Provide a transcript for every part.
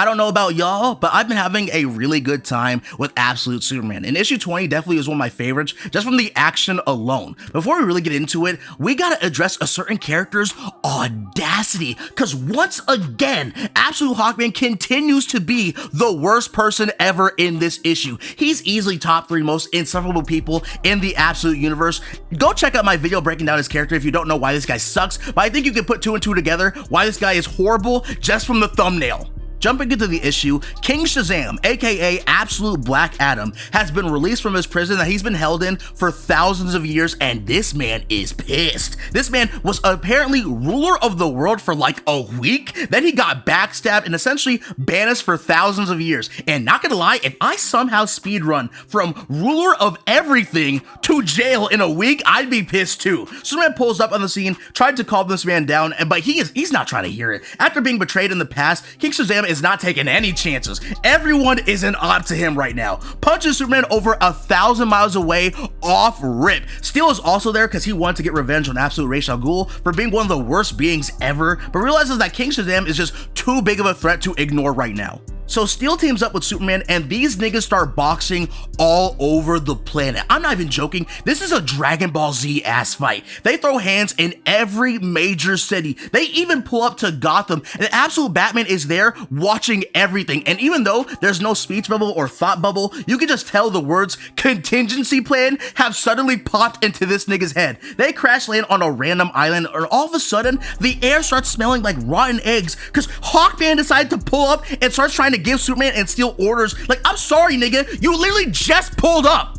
I don't know about y'all, but I've been having a really good time with Absolute Superman, and issue 20 definitely is one of my favorites just from the action alone. Before we really get into it, we gotta address a certain character's audacity, because once again, Absolute Hawkman continues to be the worst person ever in this issue. He's easily top 3 most insufferable people in the Absolute universe. Go check out my video breaking down his character if you don't know why this guy sucks, but I think you can put 2 and 2 together why this guy is horrible just from the thumbnail. Jumping into the issue, King Shazam, aka Absolute Black Adam, has been released from his prison that he's been held in for thousands of years, and this man is pissed. This man was apparently ruler of the world for like a week, then he got backstabbed and essentially banished for thousands of years. And not gonna lie, if I somehow speedrun from ruler of everything to jail in a week, I'd be pissed too. Superman pulls up on the scene, tried to calm this man down, but he's not trying to hear it. After being betrayed in the past, King Shazam is not taking any chances. Everyone is an op to him right now. Punches Superman over 1,000 miles away off rip. Steel is also there because he wanted to get revenge on Absolute Ra's al Ghul for being one of the worst beings ever, but realizes that King Shazam is just too big of a threat to ignore right now. So Steel teams up with Superman and these niggas start boxing all over the planet. I'm not even joking. This is a Dragon Ball Z ass fight. They throw hands in every major city. They even pull up to Gotham, and Absolute Batman is there watching everything. And even though there's no speech bubble or thought bubble, you can just tell the words contingency plan have suddenly popped into this nigga's head. They crash land on a random island, and all of a sudden the air starts smelling like rotten eggs because Hawkman decided to pull up and starts trying to give Superman and Steel orders. Like, I'm sorry, nigga, you literally just pulled up.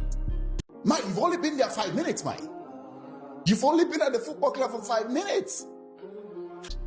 Man, you've only been there 5 minutes, man. You've only been at the football club for 5 minutes.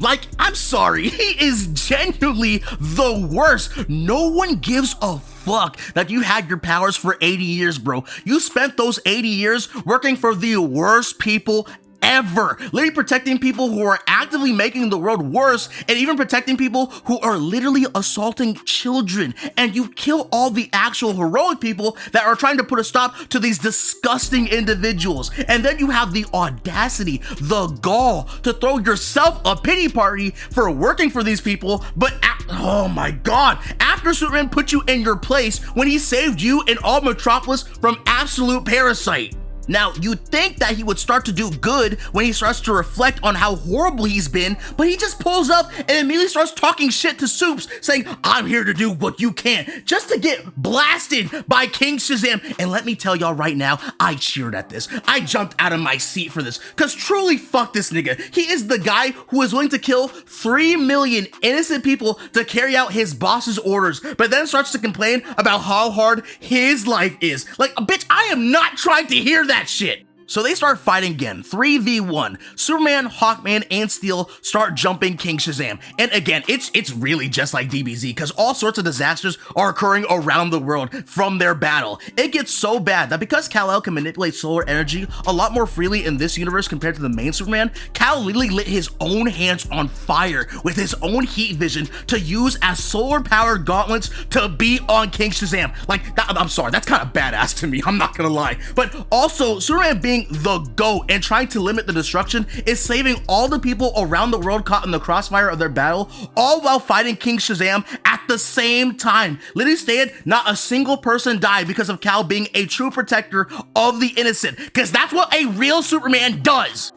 Like, I'm sorry, he is genuinely the worst. No one gives a fuck that you had your powers for 80 years, bro. You spent those 80 years working for the worst people ever, literally protecting people who are actively making the world worse, and even protecting people who are literally assaulting children, and you kill all the actual heroic people that are trying to put a stop to these disgusting individuals. And then you have the audacity, the gall to throw yourself a pity party for working for these people, but oh my god, after Superman put you in your place when he saved you and all Metropolis from absolute parasite. Now, you'd think that he would start to do good when he starts to reflect on how horrible he's been, but he just pulls up and immediately starts talking shit to Supes, saying, I'm here to do what you can't, just to get blasted by King Shazam. And let me tell y'all right now, I cheered at this. I jumped out of my seat for this, because truly fuck this nigga. He is the guy who is willing to kill 3 million innocent people to carry out his boss's orders, but then starts to complain about how hard his life is. Like, bitch, I am not trying to hear that shit. So they start fighting again, 3v1. Superman, Hawkman, and Steel start jumping King Shazam. And again, it's really just like DBZ, because all sorts of disasters are occurring around the world from their battle. It gets so bad that because Kal-El can manipulate solar energy a lot more freely in this universe compared to the main Superman, Kal literally lit his own hands on fire with his own heat vision to use as solar-powered gauntlets to beat on King Shazam. Like, that, I'm sorry, that's kind of badass to me, I'm not gonna lie. But also, Superman being the GOAT and trying to limit the destruction is saving all the people around the world caught in the crossfire of their battle, all while fighting King Shazam at the same time. Literally stated, not a single person died because of Kal being a true protector of the innocent, because that's what a real Superman does.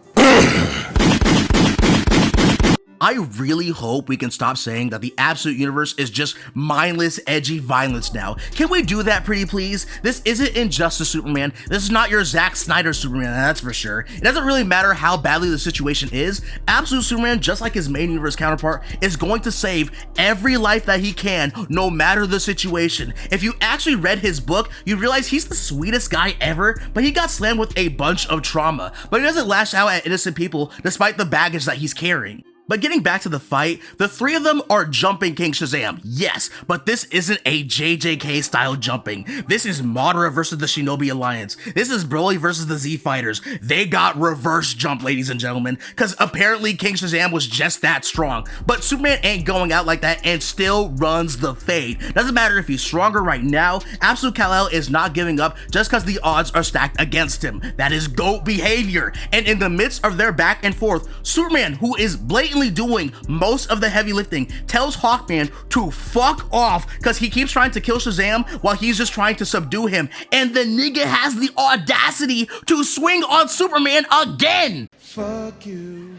I really hope we can stop saying that the Absolute Universe is just mindless, edgy violence now. Can we do that, pretty please? This isn't Injustice Superman. This is not your Zack Snyder Superman, that's for sure. It doesn't really matter how badly the situation is. Absolute Superman, just like his main universe counterpart, is going to save every life that he can, no matter the situation. If you actually read his book, you realize he's the sweetest guy ever, but he got slammed with a bunch of trauma. But he doesn't lash out at innocent people despite the baggage that he's carrying. But getting back to the fight, the 3 of them are jumping King Shazam, yes, but this isn't a JJK style jumping. This is Madara versus the Shinobi Alliance. This is Broly versus the Z Fighters. They got reverse jump, ladies and gentlemen, because apparently King Shazam was just that strong. But Superman ain't going out like that and still runs the fade. Doesn't matter if he's stronger right now, Absolute Kal-El is not giving up just because the odds are stacked against him. That is GOAT behavior. And in the midst of their back and forth, Superman, who is blatantly constantly doing most of the heavy lifting, tells Hawkman to fuck off because he keeps trying to kill Shazam while he's just trying to subdue him. And the nigga has the audacity to swing on Superman again. Fuck you.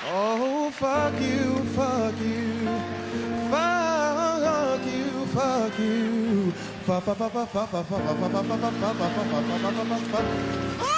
Oh, fuck you, fuck you. Fuck you, fuck you. Fuck, fuck, fuck, fuck, fuck, fuck, fuck, fuck, fuck, fuck, fuck, fuck, fuck, fuck, fuck, fuck.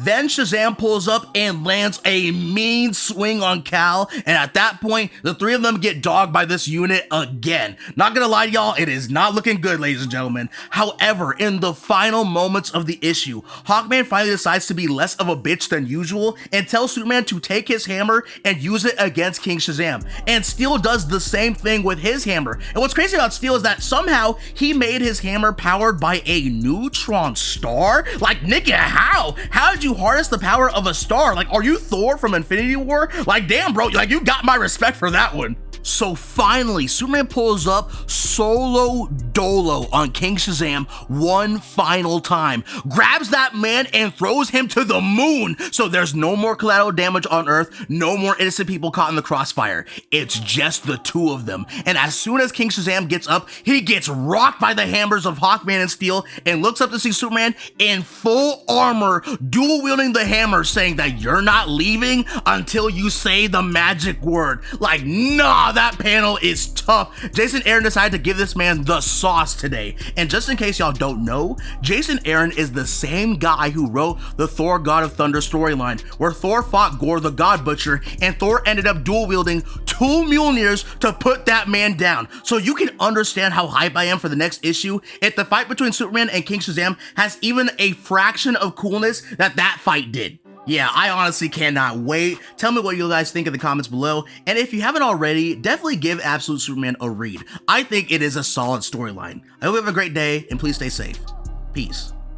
Then Shazam pulls up and lands a mean swing on Cal, and at that point, the three of them get dogged by this unit again. Not gonna lie to y'all, it is not looking good, ladies and gentlemen. However, in the final moments of the issue, Hawkman finally decides to be less of a bitch than usual and tells Superman to take his hammer and use it against King Shazam. And Steel does the same thing with his hammer. And what's crazy about Steel is that somehow he made his hammer powered by a neutron star? Like, nigga, how? How did you harness the power of a star? Like, are you Thor from Infinity War? Like, damn, bro, like, you got my respect for that one. So finally, Superman pulls up solo dolo on King Shazam one final time, grabs that man and throws him to the moon. So there's no more collateral damage on Earth, no more innocent people caught in the crossfire. It's just the two of them. And as soon as King Shazam gets up, he gets rocked by the hammers of Hawkman and Steel and looks up to see Superman in full armor, dual wielding the hammer, saying that you're not leaving until you say the magic word. Like, nah, that panel is tough. Jason Aaron decided to give this man the sauce today. And just in case y'all don't know, Jason Aaron is the same guy who wrote the Thor God of Thunder storyline, where Thor fought Gore the God Butcher, and Thor ended up dual wielding 2 Mjolnirs to put that man down. So you can understand how hype I am for the next issue if the fight between Superman and King Shazam has even a fraction of coolness that fight did. Yeah, I honestly cannot wait. Tell me what you guys think in the comments below. And if you haven't already, definitely give Absolute Superman a read. I think it is a solid storyline. I hope you have a great day and please stay safe. Peace.